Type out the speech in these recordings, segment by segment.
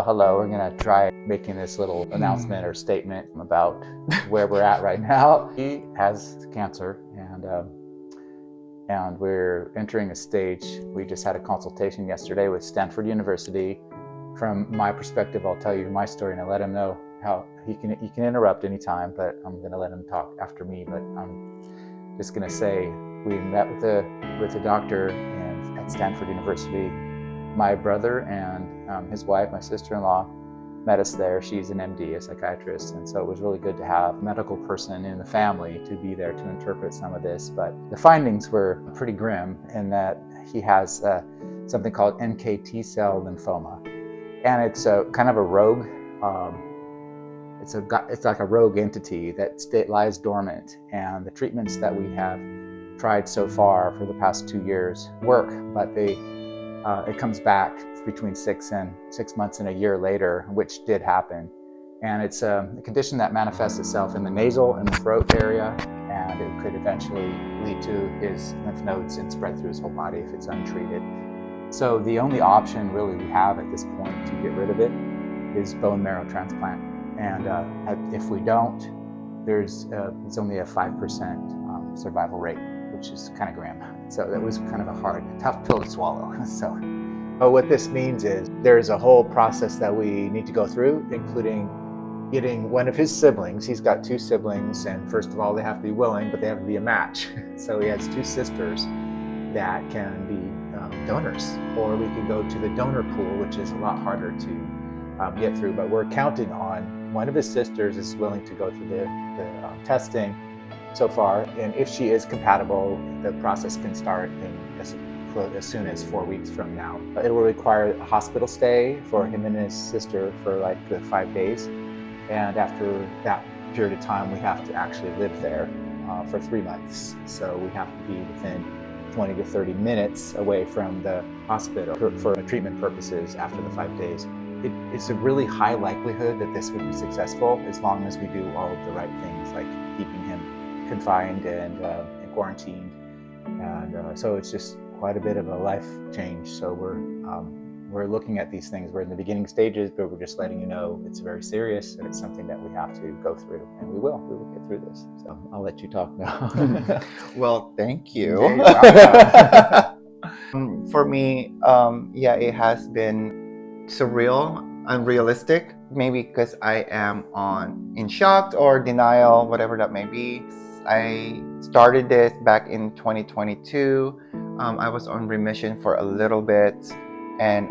Hello, we're going to try making this little announcement or statement about where we're at right now. He has cancer and we're entering a stage. We just had a consultation yesterday with Stanford University. From my perspective, I'll tell you my story and I'll let him know how he can interrupt anytime, but I'm going to let him talk after me. But I'm just going to say we met with the doctor at Stanford University. My brother and his wife, my sister-in-law, met us there. She's an MD, a psychiatrist, and so it was really good to have a medical person in the family to be there to interpret some of this. But the findings were pretty grim in that he has something called NK T-cell lymphoma, and it's kind of a rogue. It's like a rogue entity that lies dormant, and the treatments that we have tried so far for the past 2 years work, but it comes back between 6 months and a year later, which did happen. And it's a condition that manifests itself in the nasal and the throat area, and it could eventually lead to his lymph nodes and spread through his whole body if it's untreated. So the only option really we have at this point to get rid of it is bone marrow transplant. And if we don't, it's only a 5% survival rate, which is kind of grim. So that was kind of a tough pill to swallow. But what this means is there's a whole process that we need to go through, including getting one of his siblings. He's got 2 siblings, and first of all, they have to be willing, but they have to be a match. So he has 2 sisters that can be donors, or we can go to the donor pool, which is a lot harder to get through. But we're counting on one of his sisters is willing to go through the testing so far, and if she is compatible, the process can start as soon as 4 weeks from now. It will require a hospital stay for him and his sister for like the 5 days, and after that period of time, we have to actually live there for 3 months. So we have to be within 20 to 30 minutes away from the hospital for treatment purposes after the 5 days. It's a really high likelihood that this would be successful as long as we do all of the right things, like keeping him confined and quarantined, and so it's just quite a bit of a life change. So we're looking at these things. We're in the beginning stages, but we're just letting you know it's very serious and it's something that we have to go through, and we will get through this. So I'll let you talk now. Well, thank you. For me, it has been surreal, unrealistic, maybe because I am in shock or denial, whatever that may be. I started this back in 2022. I was on remission for a little bit, and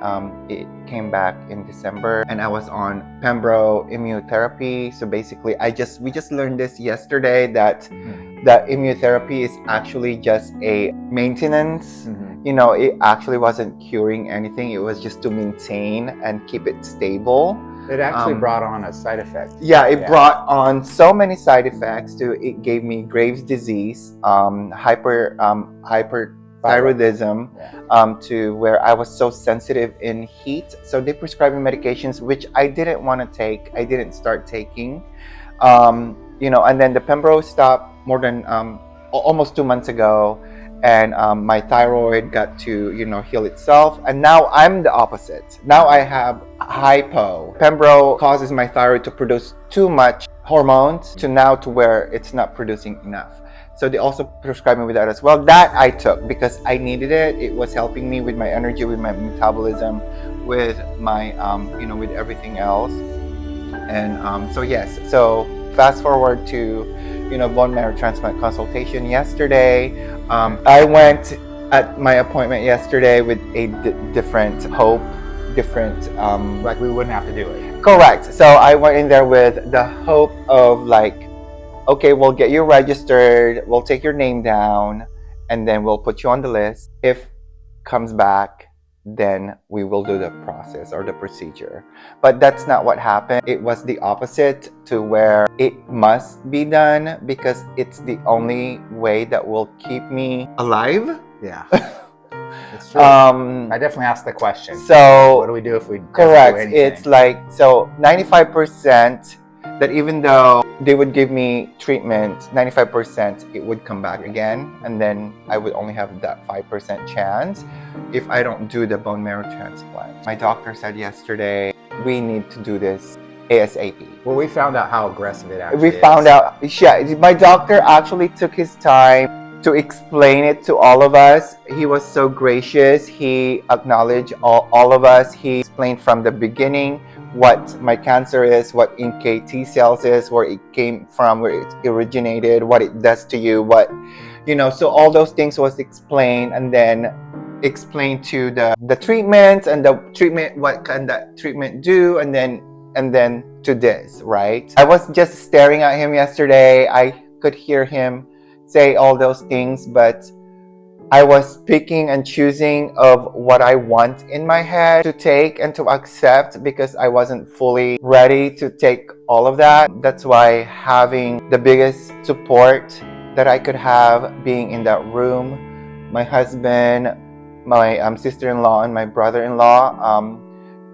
it came back in December, and I was on pembro immunotherapy. So basically, we just learned this yesterday that immunotherapy is actually just a maintenance. You know, it actually wasn't curing anything. It was just to maintain and keep it stable. It actually brought on a side effect. Yeah, it brought on so many side effects. It gave me Graves' disease, hyperthyroidism, to where I was so sensitive in heat. So they prescribed me medications which I didn't want to take. I didn't start taking. And then the pembro stopped more than almost 2 months ago. And my thyroid got to heal itself, and now I'm the opposite. Now I have hypo. Pembro causes my thyroid to produce too much hormones to where it's not producing enough. So they also prescribed me with that as well. That I took because I needed it. It was helping me with my energy, with my metabolism, with my with everything else. And so fast forward to bone marrow transplant consultation yesterday. I went at my appointment yesterday with a different hope, like we wouldn't have to do it. Correct. So I went in there with the hope of okay, we'll get you registered, we'll take your name down, and then we'll put you on the list. If comes back, then we will do the process or the procedure. But that's not what happened. It was the opposite, to where it must be done because it's the only way that will keep me alive. Yeah. It's true. I definitely asked the question. So what do we do if we correct? Don't do anything? It's 95% that even though they would give me treatment, 95% it would come back again, and then I would only have that 5% chance if I don't do the bone marrow transplant. My doctor said yesterday, we need to do this ASAP. Well, we found out how aggressive it actually We found out, yeah, my doctor actually took his time to explain it to all of us. He was so gracious. He acknowledged all of us. He explained from the beginning what my cancer is, what NKT cells is, where it came from, where it originated, what it does to you, what, so all those things was explained, and then explained to the treatment, and the treatment, what can that treatment do, and then to this, right? I was just staring at him yesterday. I could hear him say all those things, but I was picking and choosing of what I want in my head to take and to accept, because I wasn't fully ready to take all of that. That's why having the biggest support that I could have, being in that room, my husband, my sister-in-law, and my brother-in-law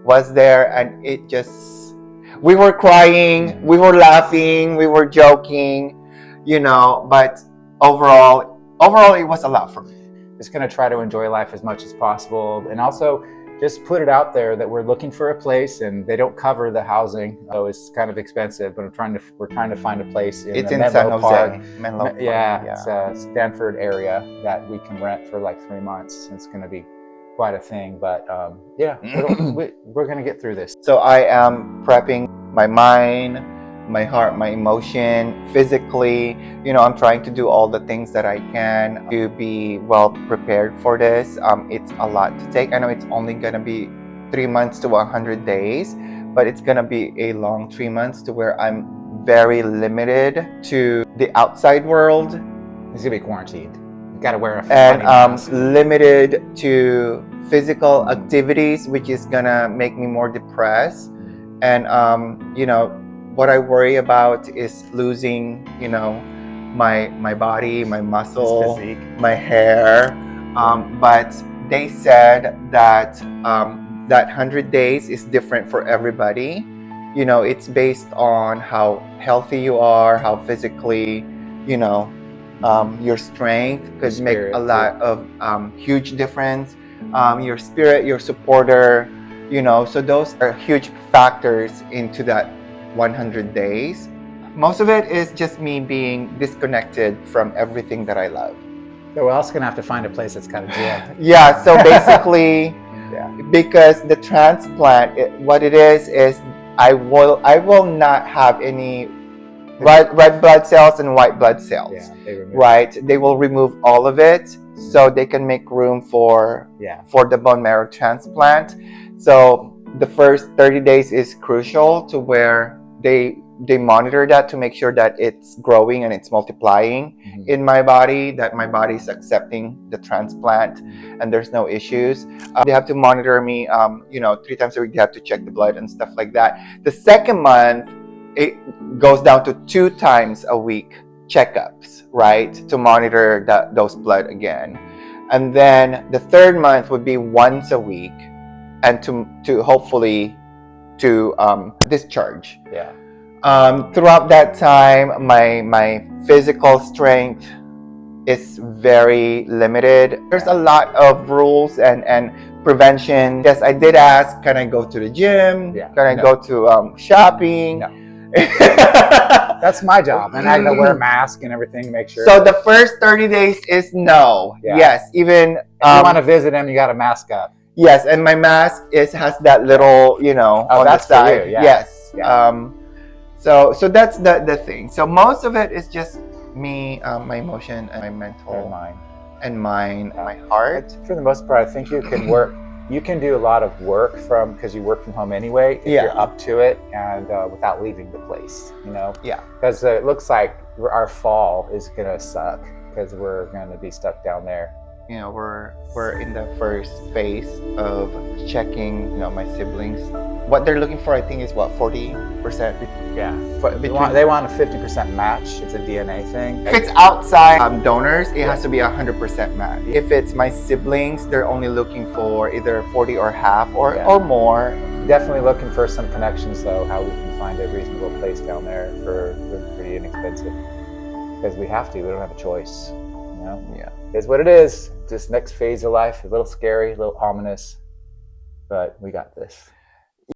was there, and it just, we were crying, we were laughing, we were joking, but overall it was a lot for me. Just going to try to enjoy life as much as possible, and also just put it out there that we're looking for a place, and they don't cover the housing, so it's kind of expensive, but we're trying to find a place in the San Menlo Jose. Park. Menlo Park, It's a Stanford area that we can rent for like 3 months. It's going to be quite a thing, but we're going to get through this. So I am prepping my mind, my heart, my emotion, physically. I'm trying to do all the things that I can to be well prepared for this. It's a lot to take. I know it's only going to be 3 months to 100 days, but it's going to be a long 3 months to where I'm very limited to the outside world. He's going to be quarantined. You got to wear a and mask. Limited to physical activities, which is going to make me more depressed. And, what I worry about is losing, my body, my muscle, my hair. But they said that that 100 days is different for everybody. It's based on how healthy you are, how physically, your strength could make a lot of huge difference. Your spirit, your supporter, so those are huge factors into that 100 days. Most of it is just me being disconnected from everything that I love. So we're also gonna have to find a place that's got a gym. Yeah, so basically, because the transplant, what it is I will not have any red blood cells and white blood cells. Right? They will remove all of it, so they can make room for the bone marrow transplant. So the first 30 days is crucial, to where they monitor that to make sure that it's growing and it's multiplying in my body, that my body is accepting the transplant and there's no issues. They have to monitor me, 3 times a week. They have to check the blood and stuff like that. The second month, it goes down to 2 times a week checkups, right, to monitor those blood again. And then the third month would be once a week, and to hopefully to discharge. Throughout that time, my physical strength is very limited. There's a lot of rules and prevention. Yes, I did ask, can I go to the gym? Can I go to shopping? No. That's my job, and I gotta wear a mask and everything to make sure. So the first 30 days is no. Yes, even if you want to visit him, you got to mask up. Yes, and my mask has that little, on that's the side. For you, Yes. So that's the thing. So most of it is just me, my emotion, and my mental, and my heart. For the most part, I think you can work. You can do a lot of work because you work from home anyway. If you're up to it, and without leaving the place, Because it looks like our fall is gonna suck, because we're gonna be stuck down there. We're in the first phase of checking, my siblings. What they're looking for, I think, is 40%. They want a 50% match. It's a DNA thing. If it's outside donors, it has to be 100% match. If it's my siblings, they're only looking for either 40 or half or more. Definitely looking for some connections, though, how we can find a reasonable place down there for pretty inexpensive. Because we have to. We don't have a choice. It's what it is. Just next phase of life, a little scary, a little ominous, but we got this.